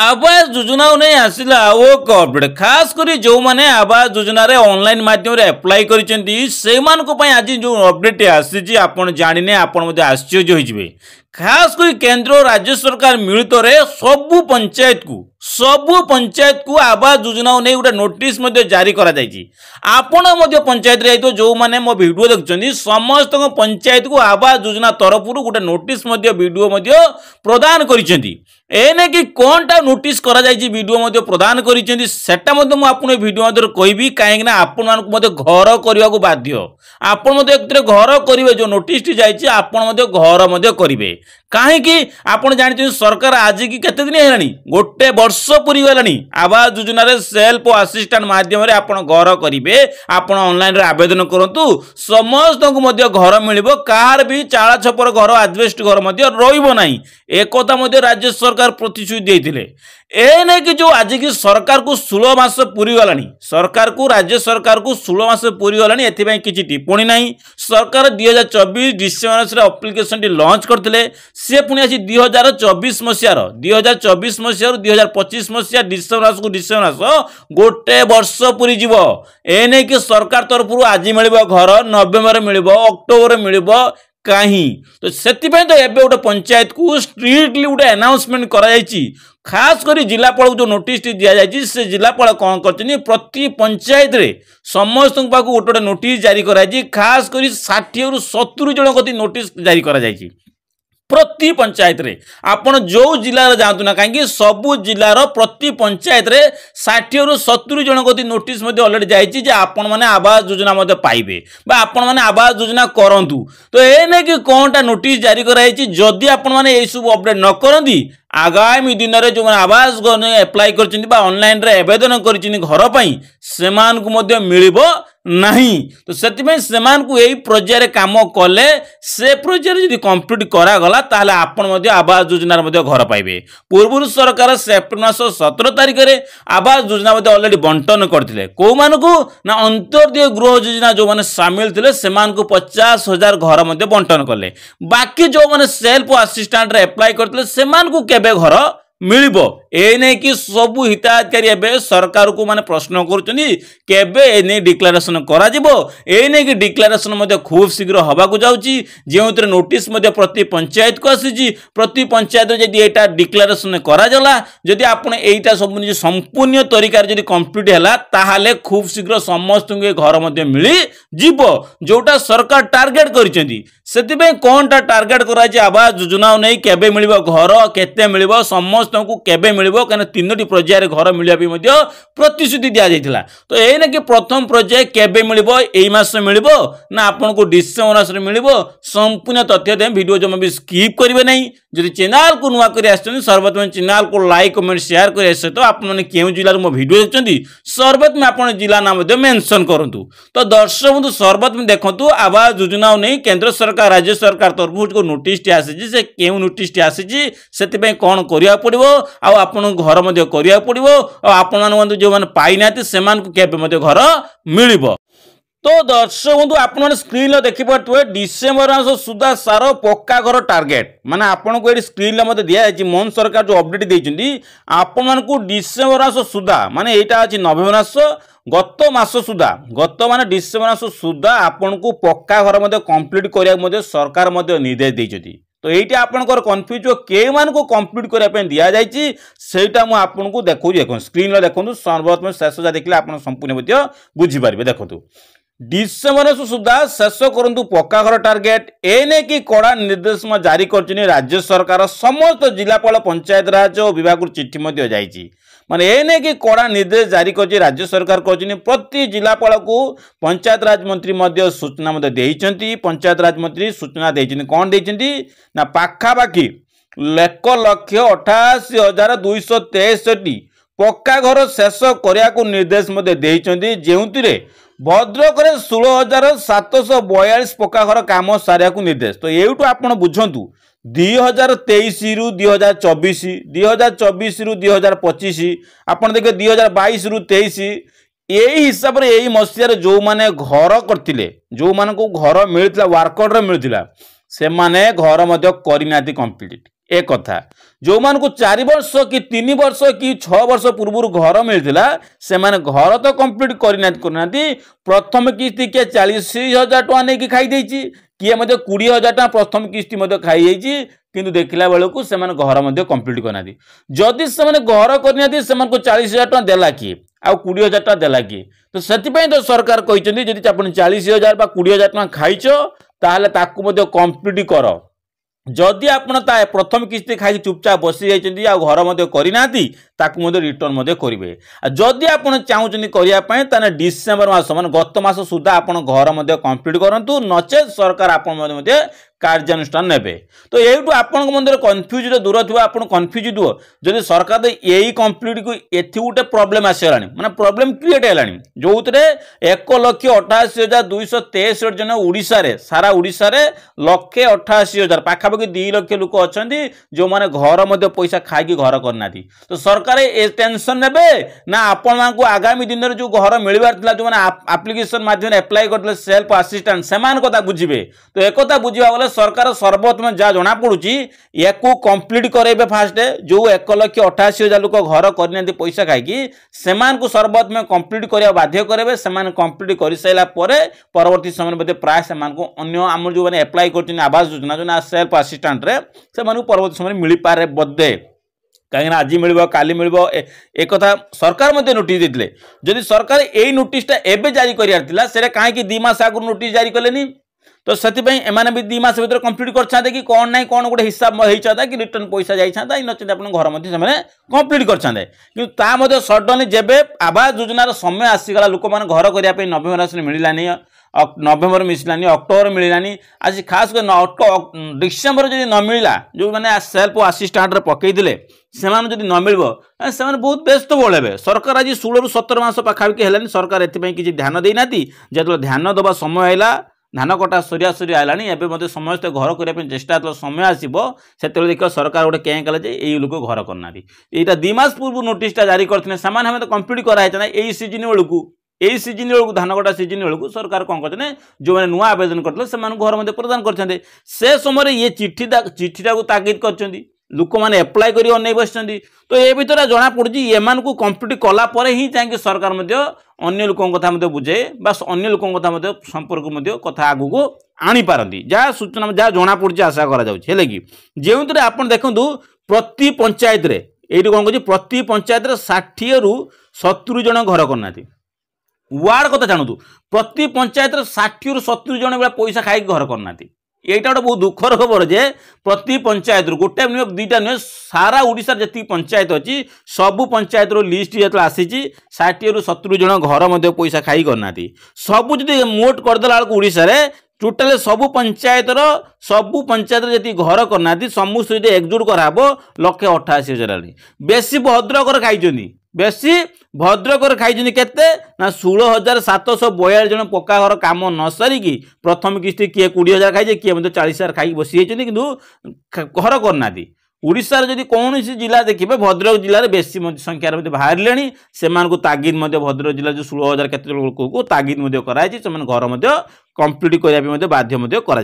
आवास योजना नहीं आसला आओ अपडेट खास करी जो माने आवास योजना रे ऑनलाइन माध्यम रे अप्लाई करिसेंती सेमान को पई आज जो अपडेट आसी आपण जानिने आपण मध्ये आश्चर्य होइजिबे। खास करी केंद्र और राज्य सरकार मिलित रे सबु पंचायत को आवास योजना नहीं गोटे नोटिस मध्ये जारी करा जायछि। आपण मध्ये पंचायत रे जो माने मो वीडियो देखछन्ती समस्त पंचायत को आवास योजना तरफ गोटे नोटिस मध्ये वीडियो मध्ये प्रदान करिसेंती। एने कि कोनटा नोटिस करा जायछि वीडियो मध्ये प्रदान करिसेंती सेटा मध्ये मु आपन वीडियो मध्ये कहबी काहे ना आपण मानक मध्ये घर करिया को बाध्य। आपण मध्ये एकरे घर करिवे जो नोटिस टी जायछि आपण मध्ये घर मध्ये करिवे काहे कि आपण जानि सरकार आज की केते दिन हेलानी गोटे वर्ष पूरी गलानी आवास योजना रे सेल्फ असिस्टेंट माध्यम रे आपण घर करिवे। आपण ऑनलाइन रे आवेदन करंतु समस्त को मध्ये घर मिलिबो कार भी चाला छपर घर एडजस्ट घर मध्ये रहिबो नाही एकता मध्ये राज्य सरकार प्रतिश्रुति देइथिले। ए नै कि जो आज की सरकार को 16 मास पूरी गलानी सरकार को राज्य सरकार को 16 मास पूरी गलानी एथि पई किछि टिप्पणी नाही। सरकार 2024 डिसेंबर रे एप्लीकेशन टी लॉन्च करथिले से पुनी आसी 2024 मसिया रो 2025 मसिया डिसेंबर मास गोटे वर्ष पूरी जीवो। ए नै कि सरकार तरफ आज मिलिबो घर नवेम्बर मिलिबो अक्टोबर मिलिबो कहीं तो सेतिपय तो एबे गोटे पंचायत को स्ट्रिक्टली गोटे अनाउंसमेंट करा जायछि। खास करी जिलापाल जो नोटिस दिया जायछि से जिलापाल कौन करछनी प्रति पंचायत रे समस्त पाखु गोटे नोटिस जारी करा जायछि। खास करी 60 रु 70 जन कति नोटिस जारी करा जायछि प्रति पंचायत रे। आपण जो जिला रे जांतु ना काहे सबु जिला रो प्रति पंचायत रे 60 रु 70 जन कति नोटिस मध्ये ऑलरेडी जायछि जे आपण माने आवास योजना मध्ये पाइबे बा आपण माने आवास योजना करंतु। तो ए नै कि कोनटा नोटिस जारी करायछि जदि आपण माने ए सब अपडेट न करंदी आगामी दिन रे जो आवास अप्लाई करछिन बा ऑनलाइन रे आवेदन करछिन घर पई सेमान को मध्ये मिलिबो नहीं। तो सेतिपय सेमान को एई प्रोजेक्ट काम कले से प्रोजेक्ट यदि कंप्लीट करा गला ताले आपण मध्ये आवास योजना रे मध्ये घर पाइबे। पूर्व सरकार सेप्टेम्बर मास 17 तारिख रे आवास योजना मध्ये ऑलरेडी बंटन करथिले को मानको ना अंत्योदय गृह योजना जो माने शामिल थिले सेमान को 50,000 घर मध्ये बंटन करले। बाकी जो माने सेल्फ असिस्टेंट रे अप्लाई करथिले सेमान को केबे घर मिलिबो ए नै कि सबु हिताधिकारी एबे सरकार को माने प्रश्न करूचनी केबे ए नै डिक्लेरेशन करा जिवो। ए नै कि डिक्लेरेशन मध्ये खूब शीघ्र हबा को जाउची जेउतरे नोटिस मध्ये प्रति पंचायत को आसीची प्रति पंचायत जदि एटा डिक्लेरेशन करा जला जदि आपण एटा सब निज संपूर्ण तरीका जदि कंप्लीट हैला ताहाले खूब शीघ्र समस्त के घर मध्ये मिली जिवो जोटा सरकार टार्गेट करिसेंती। सेतिबे कोनटा टार्गेट कराची आवास योजना नै केबे मिलिबो घर केते मिलिबो समस्त को केबे मिलिबो कने तीनोटी पर्यायर घर मिलिया भी मध्ये प्रतिश्रुति दिया जायतिला। तो ए नै कि प्रथम पर्याय केबे मिलिबो एई मास मिलिबो ना आपन को डिसेंबर मास रे मिलिबो संपूर्ण तथ्य दे वीडियो जमा भी स्किप करिवे नै। जदि चैनल को नुवा करी आछन सर्वप्रथम चैनल को लाइक कमेंट शेयर करि आसे तो आपन माने केउ जिल्ला रो मो वीडियो देखचंती सर्वप्रथम आपन जिल्ला नाम मध्ये मेंशन करंतु। तो दर्शक बंधु सर्वप्रथम देखंतु आवास योजना नै केंद्र सरकार राज्य सरकार तरफ को नोटिस टी आसी से केउ नोटिस टी आसी सेति पे कोन करिया पड़िबो आ आपन घर मध्ये करिया पड़िबो आ आपन मान जो मान पाई नाते सेमान को केबे मध्ये घर मिलिबो। तो दर्शक बंधु आपण स्क्रीन देखि पारथुए डिसेंबर मास सुधा सारो पक्का घर टार्गेट माने आपण को एडी स्क्रीन ले मते दिया अछि मोहन सरकार जो अपडेट दैछन्ती आपण मान को डिसेंबर मास सुधा माने एटा अछि नवेम्बर मास गत मास सुधा गत माने डिसेंबर मास सुधा आपण को पक्का घर मध्ये कंप्लीट करिया मध्ये सरकार मध्ये निर्देश दैछथि। तो एटा आपनकर कन्फ्यूज के मान को कंप्लीट करिया पे दिया जायछि सेटा मु आपन को देखौ देखो स्क्रीन ले देखंतु सर्वप्रथम शेष जा देखले आपन संपूर्ण मध्ये बुझी पारबे। देखंतु डिसेंबर सुधा शेष करंतु पक्का घर टार्गेट ए नै कि कड़ा निर्देश जारी करछिनी राज्य सरकार समस्त जिलापाल पंचायत राज विभाग को चिट्ठी मध्ये जायछि माने ए नै कि कड़ा निर्देश जारी करछि राज्य सरकार करछिनी प्रति जिलापाल को पंचायत राज मंत्री मध्ये सूचना मध्ये देइछन्ती। पंचायत राज मंत्री सूचना देइछन्ती कोन देइछन्ती ना पाखा बाकी 1,88,263 पक्का घर शेष करिया को निर्देश मध्ये देइछन्ती जेउतिरे भद्रक रे 16,742 पक्का घर काम सारिया को निर्देश। तो एउटु आपण बुझंतु 2023 रु 2024 2024 रु 2025 आपण देखे 2022 रु 23 एई हिसाब रे एई मसिया रे जो माने घर करथिले जो मान को घर मिलथिला वर्कर रे मिलथिला से माने घर मध्ये करिनाती कंप्लीट ए कथा जो मान को 4 वर्ष कि 3 वर्ष कि 6 वर्ष पूर्व घर मिलता से घर तो कंप्लीट करना प्रथम किस्ती किए 40,000 टଙ୍କା नहीं खाई देछि किए 20,000 टଙ୍କା प्रथम किस्ती खाई किंतु देखला बेलू से घर कंप्लीट करना जदि से घर करना से 40,000 टଙ୍କା देला किए आ 20,000 टଙ୍କା देला किए तो से तो सरकार कहते जब आप 40,000 बा 20,000 टଙ୍କା खाइच ताहले ताकू कंप्लीट कर जदि आपण प्रथम किस्ती खाई चुपचाप बसी जाइए आ घर करना रिटर्न करेंगे जदि आप चाहूँ करने डिसेम्बर मास मान गत मास सुधा आप घर कंप्लीट करूँ नचे सरकार आप कार्यानुष्ठान ने तो ये मंदिर कन्फ्यूज दूर थी आप कन्फ्यूज थो जब सरकार तो यही कंप्लीट को ये गोटे प्रोब्लेम आसगला माने प्रोब्लेम क्रिएट है जो 1,88,263 जन ओडिशा रे सारा ओडिशा रे 1,88,000 पाखापाखि 2 लाख लोक अच्छा जो मैंने घर पैसा खाई घर करना तो सरकार ए टेंशन ने ना आपण को आगामी दिन में जो घर मिलवार जो मैंने एप्लिकेशन माध्यम एप्लाई करते सेल्फ असिस्टेंट से कथा बुझे तो एक बुझा बोले सरकार सर्वप्रथम जहाँ जना पड़ी या कंप्लीट करेंगे फास्ट जो 1,88,000 लोक घर करना पैसा खाई से सर्वप्रथम कंप्लीट करने बाध्य करेंगे से कंप्लीट कर सारा परवर्ती समय प्राय से आम जो मैंने एप्लाई कर आवास योजना जो सेल्फ असिस्टेंट से परवर्ती समय मिल पारे बोधे कहीं आज मिल काली मिल एक सरकार नोटिस देते जदि सरकार यही नोटिसटा एवं जारी कर कहीं 2 मास आगु नोटिस जारी कले तो से भी 2 मास भर कंप्लीट कर कि कौन ना कौन गोटे हिसाब होता कि रिटर्न पैसा जाता नचेत आप घर कंप्लीट कर सडनली जब आवास योजनार समय आसीगला लोक मैंने घर करने नवेम्बर मास मिलानी नवेम्बर मिसलानी अक्टोबर मिलानी आज खास कर डिसेम्बर जब न मिला जो मैंने सेल्फ असिस्टेंट पकईले से न मिल से बहुत व्यस्त बोले सरकार आज 16 ରୁ 17 मास पाखापाखि है सरकार एथि ध्यान देना जो ध्यान दबा समय है धान कटा सरिया सरी आलानी एवं समस्त घर करने चेष्टा जो समय आसो से देख सरकार गोटे क्या कले ये लोक घर करना यहाँ 2 मास पूर्व नोटिसटा जारी करते हमें तो कंप्लीट कराई यही सीजन बेलू यही सीजन बेलू धान कटा सीजन बेलू सरकार कौन करते जो मैंने नुआ आवेदन करते घर प्रदान करते से समय ये चिठीटा को तागिद कर लोक मैंने एप्लाय कर अनै बस तो ये भर जना पड़ी एम को कंप्लीट कलापर ही चाहिए सरकार अन्य लोक कथा बुझे बस अन्य लोक कथा संपर्क कथा आगू को आनीपारती जहाँ सूचना जहाँ जना पड़ी आशा करा कि जो आप देखूँ प्रति पंचायत ये कौन कह प्रति पंचायत 60 ରୁ 70 जन घर करना वार्ड कथा जानतु प्रति पंचायत 60 ରୁ 70 जन भाई पैसा खाई घर करना यहाँ गोटे बहुत दुखर खबर जे प्रति पंचायत गोटे नुह 2टा नुह सारा ओडिशा जी पंचायत अच्छी सबू पंचायत लिस्ट जो आसी 60 ରୁ 70 जन घर पैसा खाई करना सबू जी मोट करदेला ओडिशा रे टोटाल सबू पंचायत जी घर करना समस्त जो एकजुट कराब 1,88,000 बेसी भद्रकर खाई बेसी भद्रकर खाई केते ना 16,742 जन पक्का घर काम न सारिकी प्रथम किस्ती किए 20,000 खाई किए 40,000 खाई बसी किंतु घर करना ओडिशार जदि कौन जिला देखिए भद्रक जिले बेसी संख्यार बाहर से तागिद भद्रक जिला जो 16,000 केते लोक तागिद कराई घर कंप्लीट करने बाध्य करा